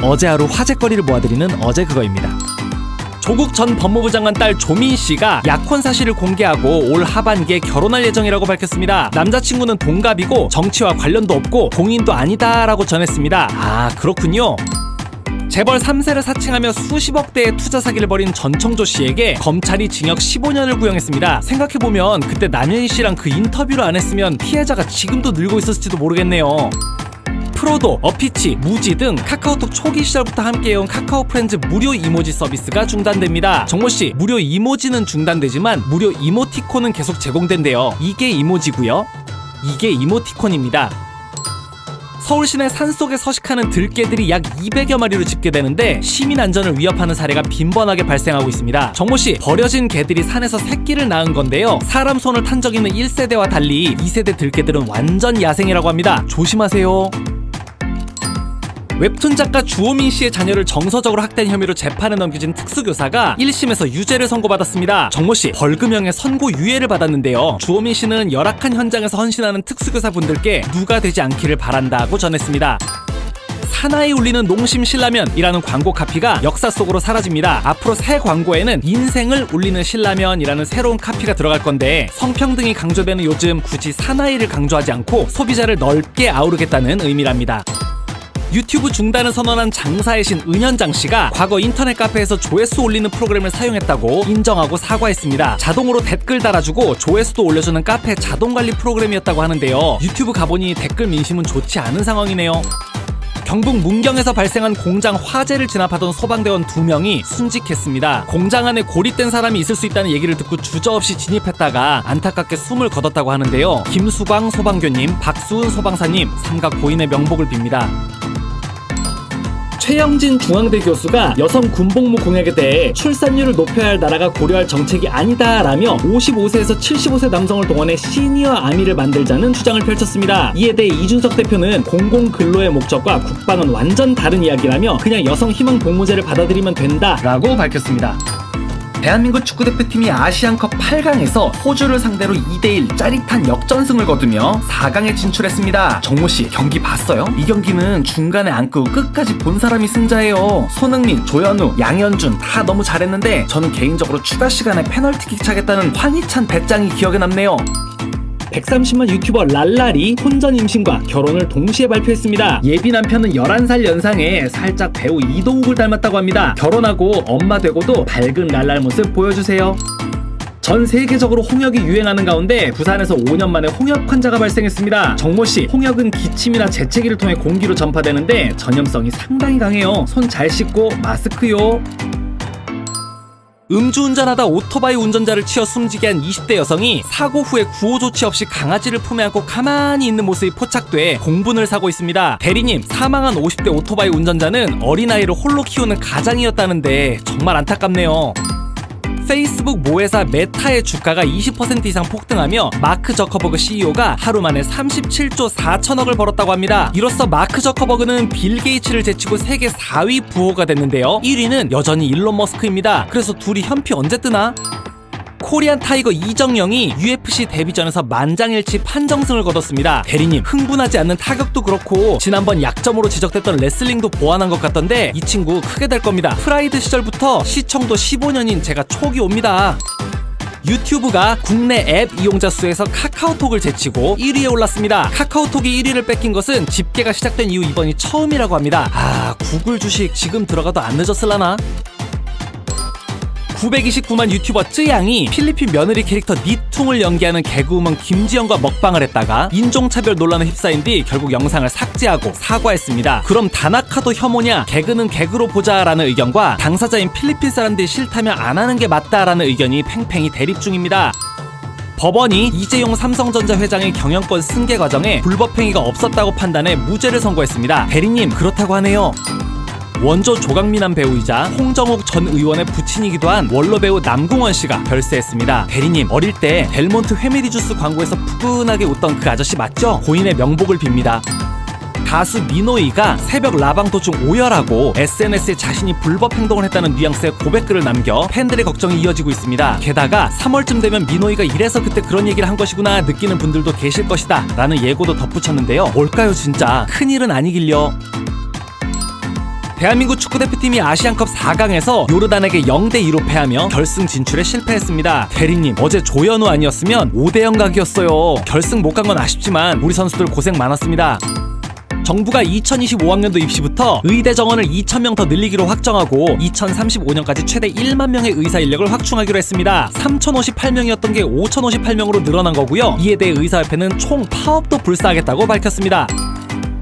어제 하루 화제거리를 모아드리는 어제 그거입니다. 조국 전 법무부 장관 딸 조민 씨가 약혼 사실을 공개하고 올 하반기에 결혼할 예정이라고 밝혔습니다. 남자친구는 동갑이고 정치와 관련도 없고 공인도 아니다라고 전했습니다. 아, 그렇군요. 재벌 3세를 사칭하며 수십억 대의 투자 사기를 벌인 전청조 씨에게 검찰이 징역 15년을 구형했습니다. 생각해보면 그때 남현희 씨랑 그 인터뷰를 안 했으면 피해자가 지금도 늘고 있었을지도 모르겠네요. 프로도, 어피치, 무지 등 카카오톡 초기 시절부터 함께해온 카카오 프렌즈 무료 이모지 서비스가 중단됩니다. 정모씨, 무료 이모지는 중단되지만 무료 이모티콘은 계속 제공된대요. 이게 이모지고요. 이게 이모티콘입니다. 서울 시내 산속에 서식하는 들개들이 약 200여 마리로 집계되는데 시민 안전을 위협하는 사례가 빈번하게 발생하고 있습니다. 정모씨, 버려진 개들이 산에서 새끼를 낳은 건데요. 사람 손을 탄 적 있는 1세대와 달리 2세대 들개들은 완전 야생이라고 합니다. 조심하세요. 웹툰 작가 주호민 씨의 자녀를 정서적으로 학대한 혐의로 재판에 넘겨진 특수교사가 1심에서 유죄를 선고받았습니다. 정모씨, 벌금형의 선고유예를 받았는데요. 주호민 씨는 열악한 현장에서 헌신하는 특수교사분들께 누가 되지 않기를 바란다고 전했습니다. 사나이 울리는 농심 신라면이라는 광고 카피가 역사 속으로 사라집니다. 앞으로 새 광고에는 인생을 울리는 신라면이라는 새로운 카피가 들어갈 건데, 성평등이 강조되는 요즘 굳이 사나이를 강조하지 않고 소비자를 넓게 아우르겠다는 의미랍니다. 유튜브 중단을 선언한 장사의 신 은현장 씨가 과거 인터넷 카페에서 조회수 올리는 프로그램을 사용했다고 인정하고 사과했습니다. 자동으로 댓글 달아주고 조회수도 올려주는 카페 자동관리 프로그램이었다고 하는데요. 유튜브 가보니 댓글 민심은 좋지 않은 상황이네요. 경북 문경에서 발생한 공장 화재를 진압하던 소방대원 2명이 순직했습니다. 공장 안에 고립된 사람이 있을 수 있다는 얘기를 듣고 주저없이 진입했다가 안타깝게 숨을 거뒀다고 하는데요. 김수광 소방교님, 박수은 소방사님, 삼각 고인의 명복을 빕니다. 최영진 중앙대 교수가 여성 군복무 공약에 대해 출산율을 높여야 할 나라가 고려할 정책이 아니다라며 55세에서 75세 남성을 동원해 시니어 아미를 만들자는 주장을 펼쳤습니다. 이에 대해 이준석 대표는 공공근로의 목적과 국방은 완전 다른 이야기라며 그냥 여성 희망 복무제를 받아들이면 된다라고 밝혔습니다. 대한민국 축구대표팀이 아시안컵 8강에서 호주를 상대로 2대1 짜릿한 역전승을 거두며 4강에 진출했습니다. 정모씨, 경기 봤어요? 이 경기는 중간에 안 끄고 끝까지 본 사람이 승자예요. 손흥민, 조현우, 양현준 다 너무 잘했는데 저는 개인적으로 추가 시간에 페널티킥 차겠다는 환희찬 배짱이 기억에 남네요. 130만 유튜버 랄랄이 혼전 임신과 결혼을 동시에 발표했습니다. 예비 남편은 11살 연상에 살짝 배우 이도욱을 닮았다고 합니다. 결혼하고 엄마 되고도 밝은 랄랄 모습 보여주세요. 전 세계적으로 홍역이 유행하는 가운데 부산에서 5년 만에 홍역 환자가 발생했습니다. 정모씨, 홍역은 기침이나 재채기를 통해 공기로 전파되는데 전염성이 상당히 강해요. 손 잘 씻고 마스크요. 음주운전하다 오토바이 운전자를 치어 숨지게 한 20대 여성이 사고 후에 구호 조치 없이 강아지를 품에 안고 가만히 있는 모습이 포착돼 공분을 사고 있습니다. 대리님, 사망한 50대 오토바이 운전자는 어린아이를 홀로 키우는 가장이었다는데 정말 안타깝네요. 페이스북 모회사 메타의 주가가 20% 이상 폭등하며 마크 저커버그 CEO가 하루 만에 37조 4천억을 벌었다고 합니다. 이로써 마크 저커버그는 빌 게이츠를 제치고 세계 4위 부호가 됐는데요. 1위는 여전히 일론 머스크입니다. 그래서 둘이 현피 언제 뜨나? 코리안 타이거 이정영이 UFC 데뷔전에서 만장일치 판정승을 거뒀습니다. 대리님, 흥분하지 않는 타격도 그렇고 지난번 약점으로 지적됐던 레슬링도 보완한 것 같던데 이 친구 크게 될 겁니다. 프라이드 시절부터 시청도 15년인 제가 촉이 옵니다. 유튜브가 국내 앱 이용자 수에서 카카오톡을 제치고 1위에 올랐습니다. 카카오톡이 1위를 뺏긴 것은 집계가 시작된 이후 이번이 처음이라고 합니다. 아, 구글 주식 지금 들어가도 안 늦었을라나? 929만 유튜버 쯔양이 필리핀 며느리 캐릭터 니퉁을 연기하는 개그우먼 김지영과 먹방을 했다가 인종차별 논란에 휩싸인 뒤 결국 영상을 삭제하고 사과했습니다. 그럼 다나카도 혐오냐? 개그는 개그로 보자라는 의견과 당사자인 필리핀 사람들이 싫다면 안 하는 게 맞다라는 의견이 팽팽히 대립 중입니다. 법원이 이재용 삼성전자 회장의 경영권 승계 과정에 불법행위가 없었다고 판단해 무죄를 선고했습니다. 대리님, 그렇다고 하네요. 원조 조강미남 배우이자 홍정욱 전 의원의 부친이기도 한 원로 배우 남궁원 씨가 별세했습니다. 대리님, 어릴 때 델몬트 회메리 주스 광고에서 푸근하게 웃던 그 아저씨 맞죠? 고인의 명복을 빕니다. 가수 민호이가 새벽 라방 도중 오열하고 SNS에 자신이 불법 행동을 했다는 뉘앙스의 고백글을 남겨 팬들의 걱정이 이어지고 있습니다. 게다가 3월쯤 되면 민호이가 이래서 그때 그런 얘기를 한 것이구나 느끼는 분들도 계실 것이다 라는 예고도 덧붙였는데요. 뭘까요 진짜? 큰일은 아니길요. 대한민국 축구대표팀이 아시안컵 4강에서 요르단에게 0대2로 패하며 결승 진출에 실패했습니다. 대리님, 어제 조현우 아니었으면 5대0 각이었어요. 결승 못 간 건 아쉽지만 우리 선수들 고생 많았습니다. 정부가 2025학년도 입시부터 의대 정원을 2,000명 더 늘리기로 확정하고 2035년까지 최대 1만 명의 의사 인력을 확충하기로 했습니다. 3,058명이었던 게 5,058명으로 늘어난 거고요. 이에 대해 의사협회는 총 파업도 불사하겠다고 밝혔습니다.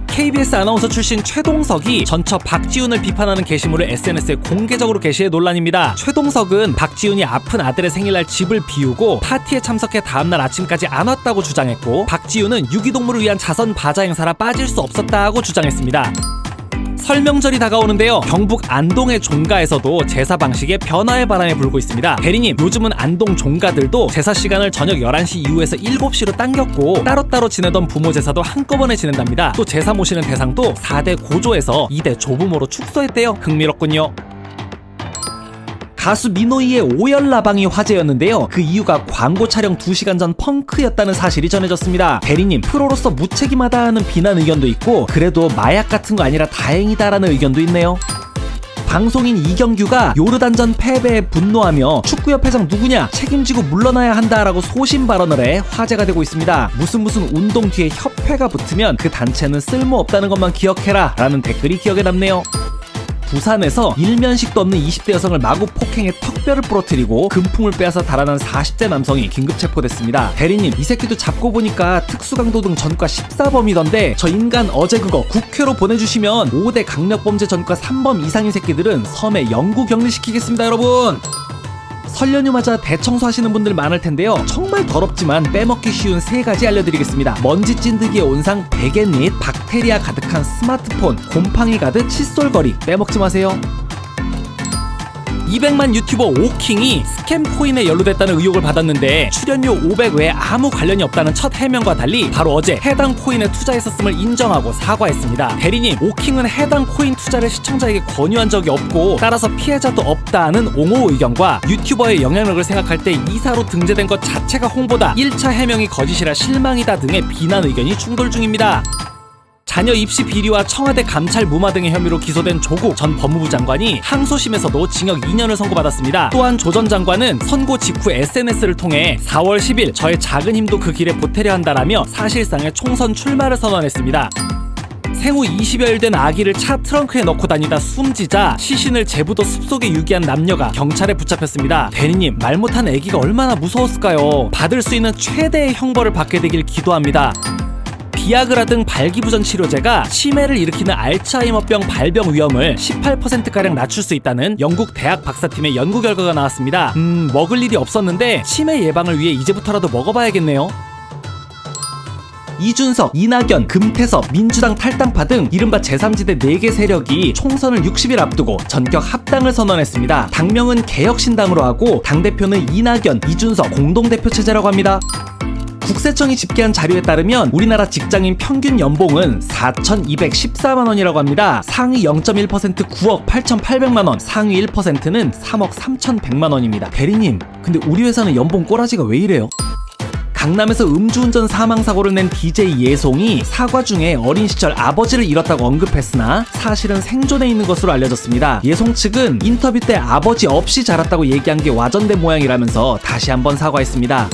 KBS 아나운서 출신 최동석이 전처 박지훈을 비판하는 게시물을 SNS에 공개적으로 게시해 논란입니다. 최동석은 박지훈이 아픈 아들의 생일날 집을 비우고 파티에 참석해 다음날 아침까지 안 왔다고 주장했고, 박지훈은 유기동물을 위한 자선 바자 행사라 빠질 수 없었다고 주장했습니다. 설명절이 다가오는데요. 경북 안동의 종가에서도 제사 방식에 변화의 바람이 불고 있습니다. 대리님, 요즘은 안동 종가들도 제사 시간을 저녁 11시 이후에서 7시로 당겼고 따로따로 지내던 부모 제사도 한꺼번에 지낸답니다. 또 제사 모시는 대상도 4대 고조에서 2대 조부모로 축소했대요. 흥미롭군요. 가수 민호이의 오열라방이 화제였는데요. 그 이유가 광고 촬영 2시간 전 펑크였다는 사실이 전해졌습니다. 대리님, 프로로서 무책임하다는 비난 의견도 있고, 그래도 마약 같은 거 아니라 다행이다라는 의견도 있네요. 방송인 이경규가 요르단전 패배에 분노하며 축구협회장 누구냐, 책임지고 물러나야 한다라고 소신 발언을 해 화제가 되고 있습니다. 무슨 운동 뒤에 협회가 붙으면 그 단체는 쓸모없다는 것만 기억해라 라는 댓글이 기억에 남네요. 부산에서 일면식도 없는 20대 여성을 마구 폭행해 턱뼈를 부러뜨리고 금품을 빼앗아 달아난 40대 남성이 긴급 체포됐습니다. 대리님, 이 새끼도 잡고 보니까 특수강도등 전과 14범이던데 저 인간 어제 그거 국회로 보내주시면 5대 강력범죄 전과 3범 이상인 새끼들은 섬에 영구 격리시키겠습니다. 여러분, 설 연휴 맞아 대청소하시는 분들 많을 텐데요. 정말 더럽지만 빼먹기 쉬운 3가지 알려드리겠습니다. 먼지 찐득이의 온상 베갯잎, 박테리아 가득한 스마트폰, 곰팡이 가득 칫솔거리 빼먹지 마세요. 200만 유튜버 오킹이 스캠 코인에 연루됐다는 의혹을 받았는데 출연료 500 외에 아무 관련이 없다는 첫 해명과 달리 바로 어제 해당 코인에 투자했었음을 인정하고 사과했습니다. 대리님, 오킹은 해당 코인 투자를 시청자에게 권유한 적이 없고 따라서 피해자도 없다는 옹호 의견과 유튜버의 영향력을 생각할 때 이사로 등재된 것 자체가 홍보다 1차 해명이 거짓이라 실망이다 등의 비난 의견이 충돌 중입니다. 자녀 입시 비리와 청와대 감찰 무마 등의 혐의로 기소된 조국 전 법무부 장관이 항소심에서도 징역 2년을 선고받았습니다. 또한 조 전 장관은 선고 직후 SNS를 통해 4월 10일 저의 작은 힘도 그 길에 보태려 한다라며 사실상의 총선 출마를 선언했습니다. 생후 20여일 된 아기를 차 트렁크에 넣고 다니다 숨지자 시신을 제부도 숲속에 유기한 남녀가 경찰에 붙잡혔습니다. 대리님, 말 못한 아기가 얼마나 무서웠을까요? 받을 수 있는 최대의 형벌을 받게 되길 기도합니다. 비아그라 등 발기부전 치료제가 치매를 일으키는 알츠하이머병 발병 위험을 18%가량 낮출 수 있다는 영국 대학 박사팀의 연구 결과가 나왔습니다. 먹을 일이 없었는데 치매 예방을 위해 이제부터라도 먹어봐야겠네요. 이준석, 이낙연, 금태섭, 민주당 탈당파 등 이른바 제3지대 4개 세력이 총선을 60일 앞두고 전격 합당을 선언했습니다. 당명은 개혁신당으로 하고 당대표는 이낙연, 이준석 공동대표 체제라고 합니다. 국세청이 집계한 자료에 따르면 우리나라 직장인 평균 연봉은 4,214만 원이라고 합니다. 상위 0.1% 9억 8,800만 원, 상위 1%는 3억 3,100만 원입니다. 대리님, 근데 우리 회사는 연봉 꼬라지가 왜 이래요? 강남에서 음주운전 사망사고를 낸 DJ 예송이 사과 중에 어린 시절 아버지를 잃었다고 언급했으나 사실은 생존해 있는 것으로 알려졌습니다. 예송 측은 인터뷰 때 아버지 없이 자랐다고 얘기한 게 와전된 모양이라면서 다시 한번 사과했습니다.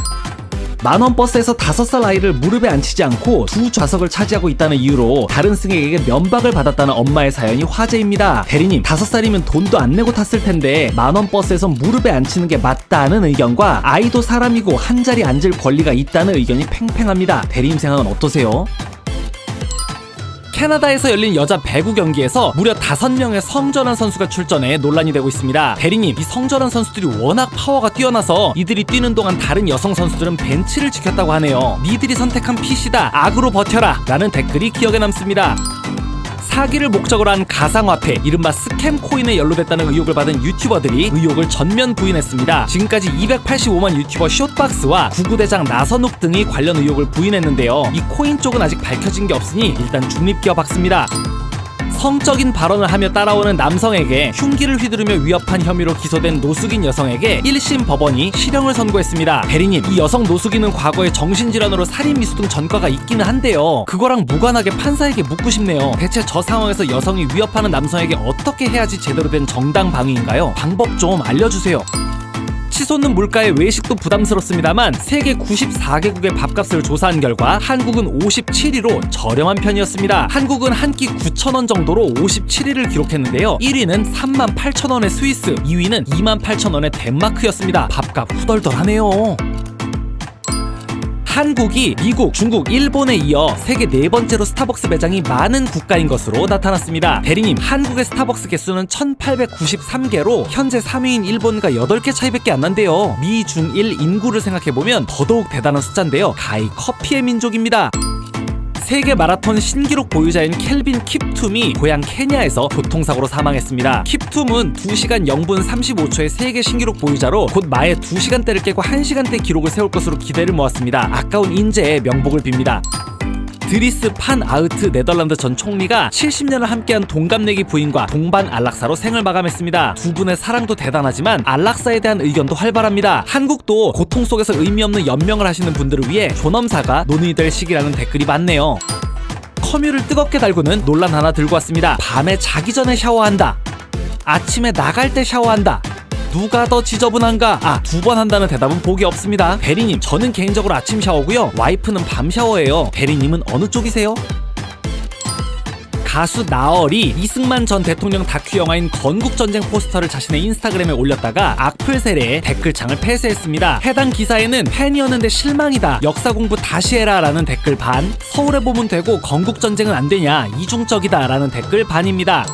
만원 버스에서 5살 아이를 무릎에 앉히지 않고 2좌석을 차지하고 있다는 이유로 다른 승객에게 면박을 받았다는 엄마의 사연이 화제입니다. 대리님, 5살이면 돈도 안 내고 탔을 텐데 만원 버스에서 무릎에 앉히는 게 맞다는 의견과 아이도 사람이고 한 자리 앉을 권리가 있다는 의견이 팽팽합니다. 대리님 생각은 어떠세요? 캐나다에서 열린 여자 배구 경기에서 무려 5명의 성전환 선수가 출전해 논란이 되고 있습니다. 대리님, 이 성전환 선수들이 워낙 파워가 뛰어나서 이들이 뛰는 동안 다른 여성 선수들은 벤치를 지켰다고 하네요. 니들이 선택한 핏이다, 악으로 버텨라 라는 댓글이 기억에 남습니다. 사기를 목적으로 한 가상화폐, 이른바 스캠 코인에 연루됐다는 의혹을 받은 유튜버들이 의혹을 전면 부인했습니다. 지금까지 285만 유튜버 숏박스와 구구대장 나선욱 등이 관련 의혹을 부인했는데요. 이 코인 쪽은 아직 밝혀진 게 없으니 일단 중립기어 박습니다. 성적인 발언을 하며 따라오는 남성에게 흉기를 휘두르며 위협한 혐의로 기소된 노숙인 여성에게 1심 법원이 실형을 선고했습니다. 대리님, 이 여성 노숙인은 과거에 정신질환으로 살인 미수 등 전과가 있기는 한데요. 그거랑 무관하게 판사에게 묻고 싶네요. 대체 저 상황에서 여성이 위협하는 남성에게 어떻게 해야지 제대로 된 정당 방위인가요? 방법 좀 알려주세요. 치솟는 물가의 외식도 부담스럽습니다만 세계 94개국의 밥값을 조사한 결과 한국은 57위로 저렴한 편이었습니다. 한국은 한 끼 9,000원 정도로 57위를 기록했는데요. 1위는 38,000원의 스위스, 2위는 28,000원의 덴마크였습니다. 밥값 후덜덜하네요. 한국이 미국, 중국, 일본에 이어 세계 4번째로 스타벅스 매장이 많은 국가인 것으로 나타났습니다. 대리님, 한국의 스타벅스 개수는 1893개로 현재 3위인 일본과 8개 차이밖에 안 난대요. 미, 중, 일 인구를 생각해보면 더더욱 대단한 숫자인데요. 가히 커피의 민족입니다. 세계 마라톤 신기록 보유자인 켈빈 킵툼이 고향 케냐에서 교통사고로 사망했습니다. 킵툼은 2시간 0분 35초의 세계 신기록 보유자로 곧 마의 2시간대를 깨고 1시간대 기록을 세울 것으로 기대를 모았습니다. 아까운 인재의 명복을 빕니다. 드리스 판 아흐트 네덜란드 전 총리가 70년을 함께한 동갑내기 부인과 동반 안락사로 생을 마감했습니다. 두 분의 사랑도 대단하지만 안락사에 대한 의견도 활발합니다. 한국도 고통 속에서 의미 없는 연명을 하시는 분들을 위해 존엄사가 논의될 시기라는 댓글이 많네요. 커뮤를 뜨겁게 달구는 논란 하나 들고 왔습니다. 밤에 자기 전에 샤워한다. 아침에 나갈 때 샤워한다. 누가 더 지저분한가? 2번 한다는 대답은 보기 없습니다. 대리님, 저는 개인적으로 아침 샤워고요. 와이프는 밤 샤워예요. 대리님은 어느 쪽이세요? 가수 나얼이 이승만 전 대통령 다큐 영화인 건국전쟁 포스터를 자신의 인스타그램에 올렸다가 악플 세례에 댓글창을 폐쇄했습니다. 해당 기사에는 팬이었는데 실망이다. 역사 공부 다시 해라 라는 댓글 반, 서울에 보면 되고 건국전쟁은 안 되냐, 이중적이다 라는 댓글 반입니다.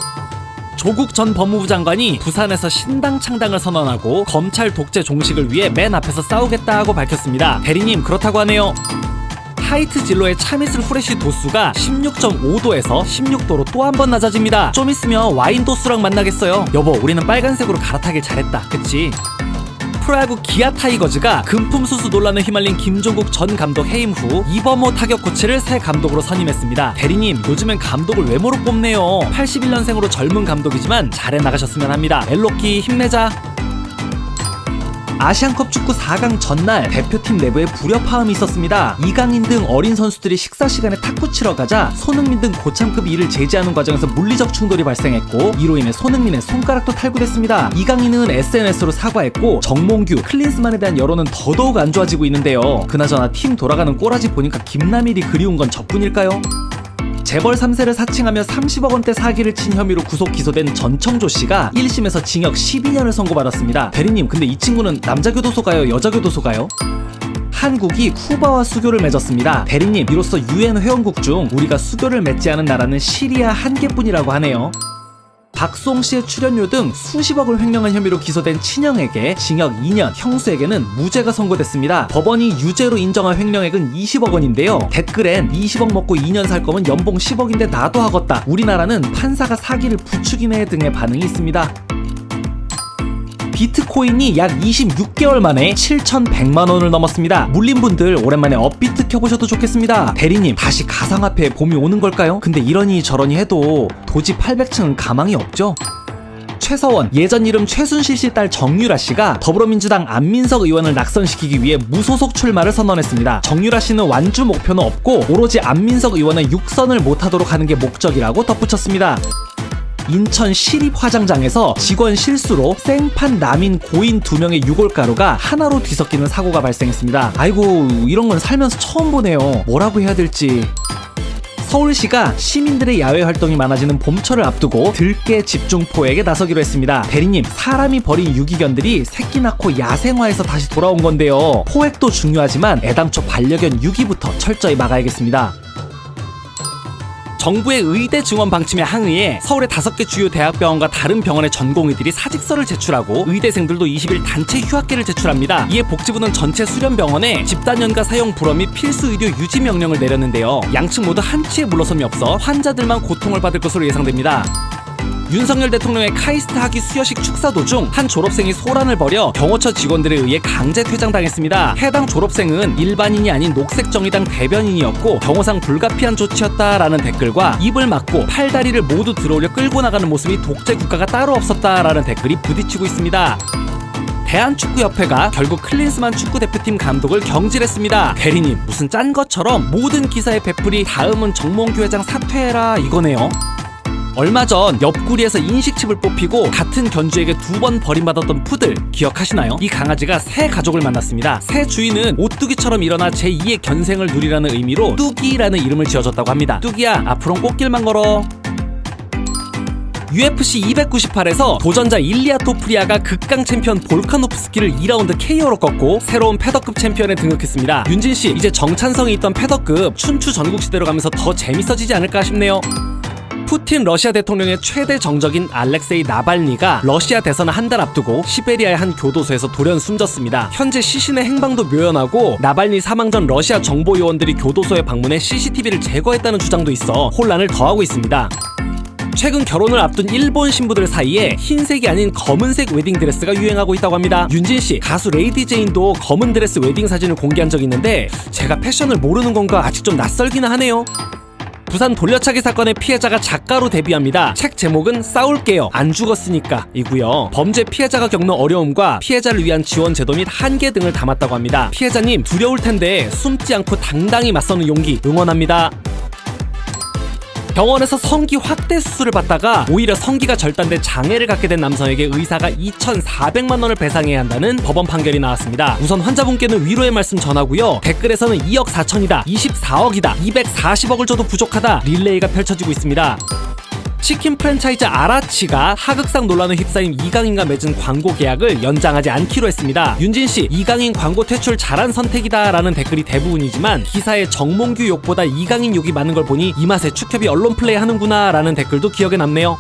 조국 전 법무부 장관이 부산에서 신당 창당을 선언하고 검찰 독재 종식을 위해 맨 앞에서 싸우겠다고 밝혔습니다. 대리님, 그렇다고 하네요. 하이트 진로의 참이슬 후레쉬 도수가 16.5도에서 16도로 또 한 번 낮아집니다. 좀 있으면 와인 도수랑 만나겠어요. 여보, 우리는 빨간색으로 갈아타길 잘했다. 그치? 프로야구 기아 타이거즈가 금품 수수 논란에 휘말린 김종국 전 감독 해임 후 이범호 타격 코치를 새 감독으로 선임했습니다. 대리님, 요즘엔 감독을 외모로 뽑네요. 81년생으로 젊은 감독이지만 잘해 나가셨으면 합니다. 엘로키 힘내자. 아시안컵 축구 4강 전날 대표팀 내부에 불협화음이 있었습니다. 이강인 등 어린 선수들이 식사 시간에 탁구 치러 가자 손흥민 등 고참급 이를 제지하는 과정에서 물리적 충돌이 발생했고, 이로 인해 손흥민의 손가락도 탈구됐습니다. 이강인은 SNS로 사과했고, 정몽규, 클린스만에 대한 여론은 더더욱 안 좋아지고 있는데요. 그나저나 팀 돌아가는 꼬라지 보니까 김남일이 그리운 건 저뿐일까요? 재벌 3세를 사칭하며 30억 원대 사기를 친 혐의로 구속 기소된 전청조 씨가 1심에서 징역 12년을 선고받았습니다. 대리님, 근데 이 친구는 남자 교도소가요, 여자 교도소가요? 한국이 쿠바와 수교를 맺었습니다. 대리님, 이로써 UN 회원국 중 우리가 수교를 맺지 않은 나라는 시리아 한 개뿐이라고 하네요. 박수홍 씨의 출연료 등 수십억을 횡령한 혐의로 기소된 친형에게 징역 2년, 형수에게는 무죄가 선고됐습니다. 법원이 유죄로 인정한 횡령액은 20억 원인데요. 댓글엔 20억 먹고 2년 살 거면 연봉 10억인데 나도 하겠다. 우리나라는 판사가 사기를 부추기네 등의 반응이 있습니다. 비트코인이 약 26개월 만에 7,100만 원을 넘었습니다. 물린 분들 오랜만에 업비트 켜보셔도 좋겠습니다. 대리님, 다시 가상화폐에 봄이 오는 걸까요? 근데 이러니 저러니 해도 도지 800층은 가망이 없죠? 최서원, 예전 이름 최순실 씨 딸 정유라 씨가 더불어민주당 안민석 의원을 낙선시키기 위해 무소속 출마를 선언했습니다. 정유라 씨는 완주 목표는 없고 오로지 안민석 의원의 육선을 못하도록 하는 게 목적이라고 덧붙였습니다. 인천 시립화장장에서 직원 실수로 생판 남인 고인 2명의 유골가루가 하나로 뒤섞이는 사고가 발생했습니다. 아이고, 이런 건 살면서 처음 보네요. 뭐라고 해야 될지. 서울시가 시민들의 야외 활동이 많아지는 봄철을 앞두고 들깨 집중 포획에 나서기로 했습니다. 대리님, 사람이 버린 유기견들이 새끼 낳고 야생화해서 다시 돌아온 건데요. 포획도 중요하지만 애당초 반려견 유기부터 철저히 막아야겠습니다. 정부의 의대 지원 방침에 항의해 서울의 5개 주요 대학병원과 다른 병원의 전공의들이 사직서를 제출하고 의대생들도 20일 단체 휴학계를 제출합니다. 이에 복지부는 전체 수련병원에 집단연가 사용 불허 및 필수 의료 유지 명령을 내렸는데요. 양측 모두 한치의 물러섬이 없어 환자들만 고통을 받을 것으로 예상됩니다. 윤석열 대통령의 카이스트 학위 수여식 축사 도중 한 졸업생이 소란을 벌여 경호처 직원들에 의해 강제 퇴장당했습니다. 해당 졸업생은 일반인이 아닌 녹색정의당 대변인이었고 경호상 불가피한 조치였다라는 댓글과 입을 막고 팔다리를 모두 들어올려 끌고 나가는 모습이 독재 국가가 따로 없었다라는 댓글이 부딪히고 있습니다. 대한축구협회가 결국 클린스만 축구대표팀 감독을 경질했습니다. 대리님, 무슨 짠 것처럼 모든 기사에 베풀이 다음은 정몽규 회장 사퇴해라 이거네요. 얼마 전 옆구리에서 인식칩을 뽑히고 같은 견주에게 2번 버림받았던 푸들 기억하시나요? 이 강아지가 새 가족을 만났습니다. 새 주인은 오뚜기처럼 일어나 제2의 견생을 누리라는 의미로 뚜기라는 이름을 지어줬다고 합니다. 뚜기야, 앞으로는 꽃길만 걸어. UFC 298에서 도전자 일리아 토프리아가 극강 챔피언 볼카노프스키를 2라운드 KO로 꺾고 새로운 패더급 챔피언에 등극했습니다. 윤진씨, 이제 정찬성이 있던 패더급 춘추 전국시대로 가면서 더 재밌어지지 않을까 싶네요. 푸틴 러시아 대통령의 최대 정적인 알렉세이 나발니가 러시아 대선 한 달 앞두고 시베리아의 한 교도소에서 돌연 숨졌습니다. 현재 시신의 행방도 묘연하고 나발니 사망 전 러시아 정보요원들이 교도소에 방문해 CCTV를 제거했다는 주장도 있어 혼란을 더하고 있습니다. 최근 결혼을 앞둔 일본 신부들 사이에 흰색이 아닌 검은색 웨딩드레스가 유행하고 있다고 합니다. 윤진씨, 가수 레이디 제인도 검은 드레스 웨딩 사진을 공개한 적이 있는데 제가 패션을 모르는 건가 아직 좀 낯설기는 하네요. 부산 돌려차기 사건의 피해자가 작가로 데뷔합니다. 책 제목은 싸울게요, 안 죽었으니까 이고요. 범죄 피해자가 겪는 어려움과 피해자를 위한 지원 제도 및 한계 등을 담았다고 합니다. 피해자님, 두려울 텐데 숨지 않고 당당히 맞서는 용기 응원합니다. 병원에서 성기 확대 수술을 받다가 오히려 성기가 절단돼 장애를 갖게 된 남성에게 의사가 2,400만 원을 배상해야 한다는 법원 판결이 나왔습니다. 우선 환자분께는 위로의 말씀 전하고요. 댓글에서는 2억 4천이다, 24억이다, 240억을 줘도 부족하다 릴레이가 펼쳐지고 있습니다. 치킨 프랜차이즈 아라치가 하극상 논란에 휩싸인 이강인과 맺은 광고 계약을 연장하지 않기로 했습니다. 윤진씨, 이강인 광고 퇴출 잘한 선택이다 라는 댓글이 대부분이지만 기사에 정몽규 욕보다 이강인 욕이 많은 걸 보니 이 맛에 축협이 언론 플레이 하는구나 라는 댓글도 기억에 남네요.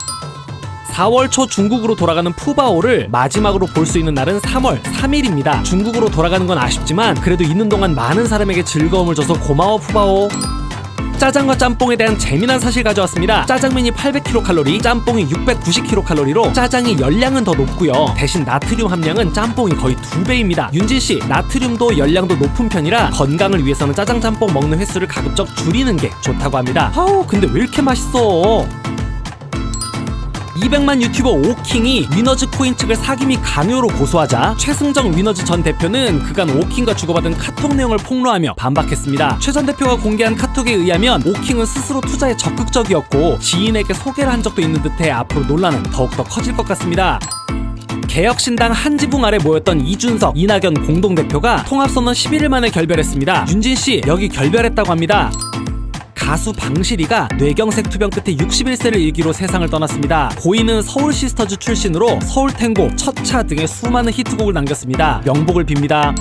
4월 초 중국으로 돌아가는 푸바오를 마지막으로 볼 수 있는 날은 3월 3일입니다. 중국으로 돌아가는 건 아쉽지만 그래도 있는 동안 많은 사람에게 즐거움을 줘서 고마워 푸바오. 짜장과 짬뽕에 대한 재미난 사실 가져왔습니다. 짜장면이 800kcal, 짬뽕이 690kcal로 짜장이 열량은 더 높고요. 대신 나트륨 함량은 짬뽕이 거의 2배입니다. 윤진씨, 나트륨도 열량도 높은 편이라 건강을 위해서는 짜장 짬뽕 먹는 횟수를 가급적 줄이는 게 좋다고 합니다. 아우, 근데 왜 이렇게 맛있어? 200만 유튜버 오킹이 위너즈 코인 측을 사기 및 강요로 고소하자 최승정 위너즈 전 대표는 그간 오킹과 주고받은 카톡 내용을 폭로하며 반박했습니다. 최 전 대표가 공개한 카톡에 의하면 오킹은 스스로 투자에 적극적이었고 지인에게 소개를 한 적도 있는 듯해 앞으로 논란은 더욱더 커질 것 같습니다. 개혁신당 한 지붕 아래 모였던 이준석, 이낙연 공동대표가 통합선언 11일 만에 결별했습니다. 윤진씨, 여기 결별했다고 합니다. 가수 방실이가 뇌경색 투병 끝에 61세를 일기로 세상을 떠났습니다. 고인은 서울 시스터즈 출신으로 서울탱고, 첫차 등의 수많은 히트곡을 남겼습니다. 명복을 빕니다.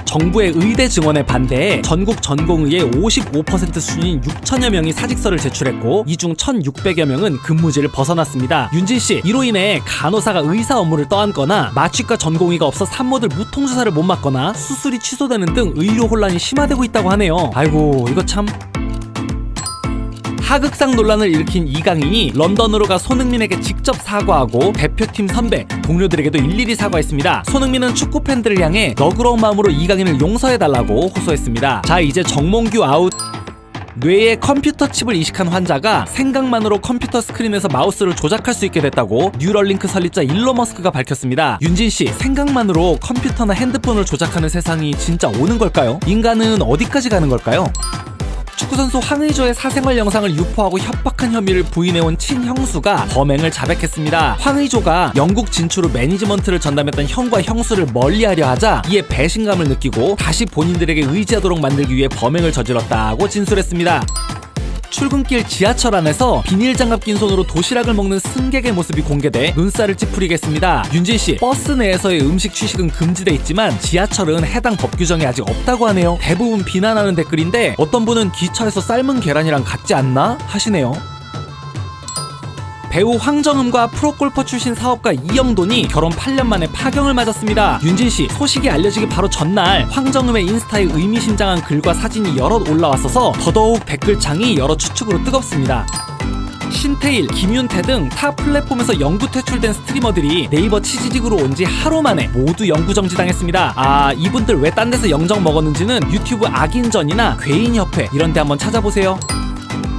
정부의 의대 증원에 반대해 전국 전공의의 55% 수준인 6천여 명이 사직서를 제출했고 이 중 1,600여 명은 근무지를 벗어났습니다. 윤진씨, 이로 인해 간호사가 의사 업무를 떠안거나 마취과 전공의가 없어 산모들 무통주사를 못 맞거나 수술이 취소되는 등 의료 혼란이 심화되고 있다고 하네요. 아이고, 이거 참... 하극상 논란을 일으킨 이강인이 런던으로 가 손흥민에게 직접 사과하고 대표팀 선배, 동료들에게도 일일이 사과했습니다. 손흥민은 축구 팬들을 향해 너그러운 마음으로 이강인을 용서해달라고 호소했습니다. 자, 이제 정몽규 아웃. 뇌에 컴퓨터 칩을 이식한 환자가 생각만으로 컴퓨터 스크린에서 마우스를 조작할 수 있게 됐다고 뉴럴링크 설립자 일론 머스크가 밝혔습니다. 윤진씨, 생각만으로 컴퓨터나 핸드폰을 조작하는 세상이 진짜 오는 걸까요? 인간은 어디까지 가는 걸까요? 축구선수 황의조의 사생활 영상을 유포하고 협박한 혐의를 부인해온 친형수가 범행을 자백했습니다. 황의조가 영국 진출 후 매니지먼트를 전담했던 형과 형수를 멀리하려 하자 이에 배신감을 느끼고 다시 본인들에게 의지하도록 만들기 위해 범행을 저질렀다고 진술했습니다. 출근길 지하철 안에서 비닐장갑 낀 손으로 도시락을 먹는 승객의 모습이 공개돼 눈살을 찌푸리게 했습니다. 윤진씨, 버스 내에서의 음식 취식은 금지돼 있지만 지하철은 해당 법 규정이 아직 없다고 하네요. 대부분 비난하는 댓글인데 어떤 분은 기차에서 삶은 계란이랑 같지 않나? 하시네요. 배우 황정음과 프로골퍼 출신 사업가 이영돈이 결혼 8년 만에 파경을 맞았습니다. 윤진씨, 소식이 알려지기 바로 전날 황정음의 인스타에 의미심장한 글과 사진이 여럿 올라왔어서 더더욱 댓글창이 여러 추측으로 뜨겁습니다. 신태일, 김윤태 등 타 플랫폼에서 영구 퇴출된 스트리머들이 네이버 치지직으로 온 지 하루 만에 모두 영구 정지당했습니다. 이분들 왜 딴 데서 영정 먹었는지는 유튜브 악인전이나 괴인협회 이런 데 한번 찾아보세요.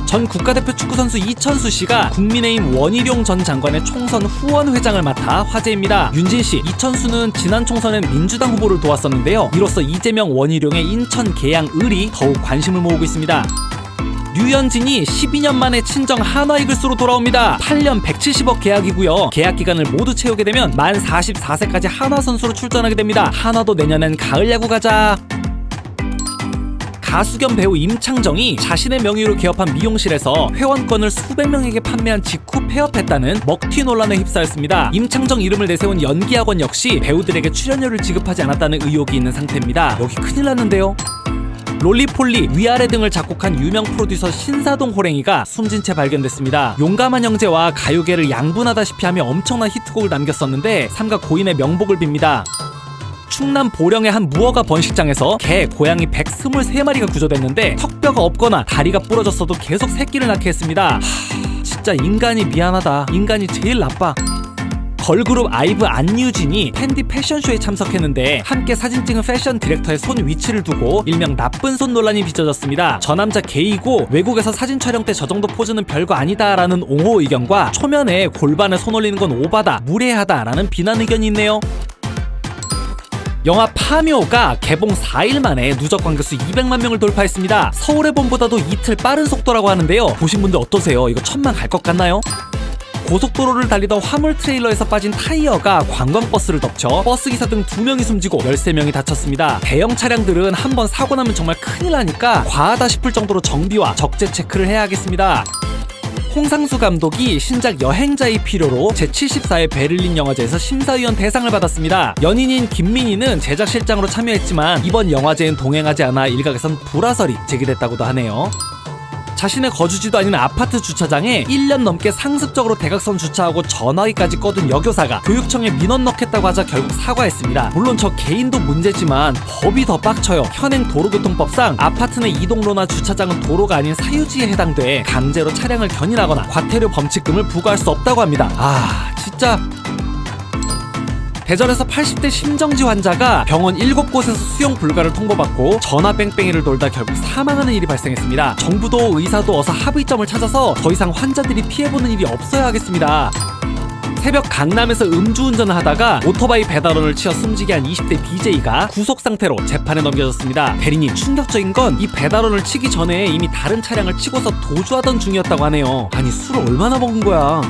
전 국가대표 축구선수 이천수 씨가 국민의힘 원희룡 전 장관의 총선 후원회장을 맡아 화제입니다. 윤진 씨, 이천수는 지난 총선엔 민주당 후보를 도왔었는데요. 이로써 이재명, 원희룡의 인천 계양을이 더욱 관심을 모으고 있습니다. 류현진이 12년 만에 친정 한화이글스로 돌아옵니다. 8년 170억 계약이고요. 계약 기간을 모두 채우게 되면 만 44세까지 한화 선수로 출전하게 됩니다. 한화도 내년엔 가을 야구 가자. 가수 겸 배우 임창정이 자신의 명의로 개업한 미용실에서 회원권을 수백 명에게 판매한 직후 폐업했다는 먹튀 논란에 휩싸였습니다. 임창정 이름을 내세운 연기학원 역시 배우들에게 출연료를 지급하지 않았다는 의혹이 있는 상태입니다. 여기 큰일 났는데요. 롤리폴리, 위아래 등을 작곡한 유명 프로듀서 신사동 호랭이가 숨진 채 발견됐습니다. 용감한 형제와 가요계를 양분하다시피 하며 엄청난 히트곡을 남겼었는데 삼가 고인의 명복을 빕니다. 충남 보령의 한 무허가 번식장에서 개, 고양이 123마리가 구조됐는데 턱뼈가 없거나 다리가 부러졌어도 계속 새끼를 낳게 했습니다. 진짜 인간이 미안하다. 인간이 제일 나빠. 걸그룹 아이브 안유진이 팬디 패션쇼에 참석했는데 함께 사진 찍은 패션 디렉터의 손 위치를 두고 일명 나쁜 손 논란이 빚어졌습니다. 저 남자 게이고 외국에서 사진 촬영 때 저 정도 포즈는 별거 아니다 라는 옹호 의견과 초면에 골반에 손 올리는 건 오바다, 무례하다 라는 비난 의견이 있네요. 영화 파묘가 개봉 4일 만에 누적 관객수 200만 명을 돌파했습니다. 서울의 봄보다도 이틀 빠른 속도라고 하는데요. 보신 분들 어떠세요? 이거 1000만 갈 것 같나요? 고속도로를 달리던 화물 트레일러에서 빠진 타이어가 관광버스를 덮쳐 버스기사 등 2명이 숨지고 13명이 다쳤습니다. 대형 차량들은 한번 사고 나면 정말 큰일 나니까 과하다 싶을 정도로 정비와 적재 체크를 해야 하겠습니다. 홍상수 감독이 신작 여행자의 필요로 제74회 베를린 영화제에서 심사위원 대상을 받았습니다. 연인인 김민희는 제작실장으로 참여했지만 이번 영화제엔 동행하지 않아 일각에선 불화설이 제기됐다고도 하네요. 자신의 거주지도 아닌 아파트 주차장에 1년 넘게 상습적으로 대각선 주차하고 전화기까지 꺼둔 여교사가 교육청에 민원 넣겠다고 하자 결국 사과했습니다. 물론 저 개인도 문제지만 법이 더 빡쳐요. 현행 도로교통법상 아파트 내 이동로나 주차장은 도로가 아닌 사유지에 해당돼 강제로 차량을 견인하거나 과태료 범칙금을 부과할 수 없다고 합니다. 진짜 대전에서 80대 심정지 환자가 병원 7곳에서 수용 불가를 통보받고 전화 뺑뺑이를 돌다 결국 사망하는 일이 발생했습니다. 정부도 의사도 어서 합의점을 찾아서 더 이상 환자들이 피해보는 일이 없어야 하겠습니다. 새벽 강남에서 음주운전을 하다가 오토바이 배달원을 치어 숨지게 한 20대 BJ가 구속 상태로 재판에 넘겨졌습니다. 대리님, 충격적인 건 이 배달원을 치기 전에 이미 다른 차량을 치고서 도주하던 중이었다고 하네요. 아니, 술을 얼마나 먹은 거야?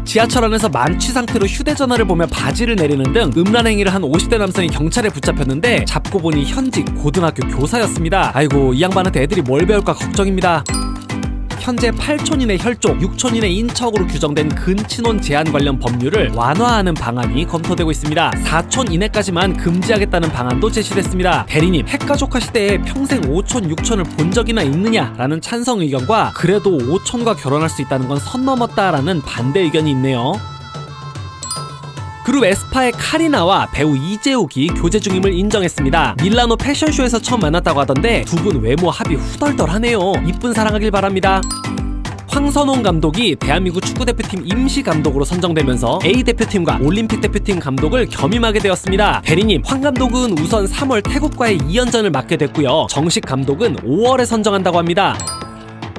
지하철 안에서 만취 상태로 휴대전화를 보며 바지를 내리는 등 음란 행위를 한 50대 남성이 경찰에 붙잡혔는데 잡고 보니 현직 고등학교 교사였습니다. 아이고, 이 양반한테 애들이 뭘 배울까 걱정입니다. 현재 8촌 이내 혈족, 6촌 이내 인척으로 규정된 근친혼 제한 관련 법률을 완화하는 방안이 검토되고 있습니다. 4촌 이내까지만 금지하겠다는 방안도 제시됐습니다. 대리님, 핵가족화 시대에 평생 5촌, 6촌을 본 적이나 있느냐라는 찬성 의견과 그래도 5촌과 결혼할 수 있다는 건 선 넘었다라는 반대 의견이 있네요. 그룹 에스파의 카리나와 배우 이재욱이 교제 중임을 인정했습니다. 밀라노 패션쇼에서 처음 만났다고 하던데 두 분 외모 합이 후덜덜하네요. 이쁜 사랑하길 바랍니다. 황선홍 감독이 대한민국 축구대표팀 임시 감독으로 선정되면서 A대표팀과 올림픽 대표팀 감독을 겸임하게 되었습니다. 대리님, 황 감독은 우선 3월 태국과의 2연전을 맡게 됐고요. 정식 감독은 5월에 선정한다고 합니다.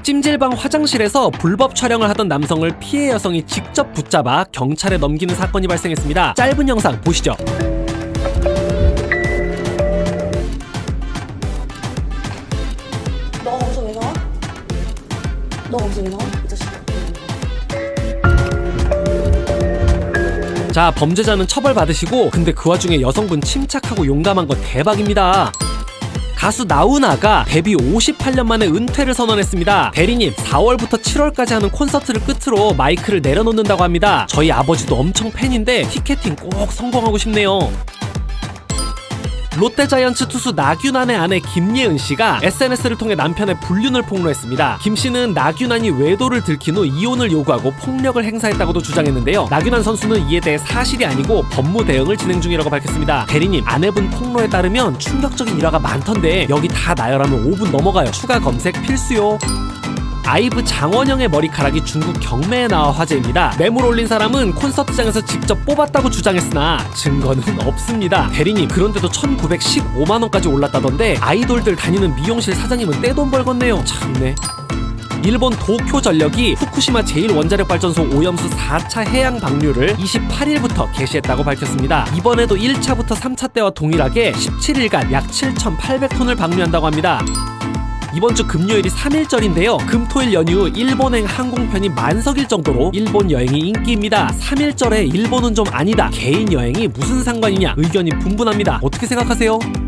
찜질방 화장실에서 불법 촬영을 하던 남성을 피해 여성이 직접 붙잡아 경찰에 넘기는 사건이 발생했습니다. 짧은 영상 보시죠. 너가 거기서 왜 나와? 너가 거기서 왜 나와? 이 자식. 자, 범죄자는 처벌받으시고 근데 그 와중에 여성분 침착하고 용감한 거 대박입니다. 가수 나훈아가 데뷔 58년 만에 은퇴를 선언했습니다. 대리님, 4월부터 7월까지 하는 콘서트를 끝으로 마이크를 내려놓는다고 합니다. 저희 아버지도 엄청 팬인데 티켓팅 꼭 성공하고 싶네요. 롯데자이언츠 투수 나균안의 아내 김예은 씨가 SNS를 통해 남편의 불륜을 폭로했습니다. 김 씨는 나균안이 외도를 들킨 후 이혼을 요구하고 폭력을 행사했다고도 주장했는데요. 나균안 선수는 이에 대해 사실이 아니고 법무 대응을 진행 중이라고 밝혔습니다. 대리님, 아내분 폭로에 따르면 충격적인 일화가 많던데 여기 다 나열하면 5분 넘어가요. 추가 검색 필수요. 아이브 장원영의 머리카락이 중국 경매에 나와 화제입니다. 매물 올린 사람은 콘서트장에서 직접 뽑았다고 주장했으나 증거는 없습니다. 대리님, 그런데도 1915만원까지 올랐다던데 아이돌들 다니는 미용실 사장님은 떼돈 벌겠네요. 참네. 일본 도쿄전력이 후쿠시마 제1원자력발전소 오염수 4차 해양 방류를 28일부터 개시했다고 밝혔습니다. 이번에도 1차부터 3차 때와 동일하게 17일간 약 7,800톤을 방류한다고 합니다. 이번 주 금요일이 3일절인데요. 금토일 연휴 일본행 항공편이 만석일 정도로 일본 여행이 인기입니다. 3일절에 일본은 좀 아니다. 개인 여행이 무슨 상관이냐? 의견이 분분합니다. 어떻게 생각하세요?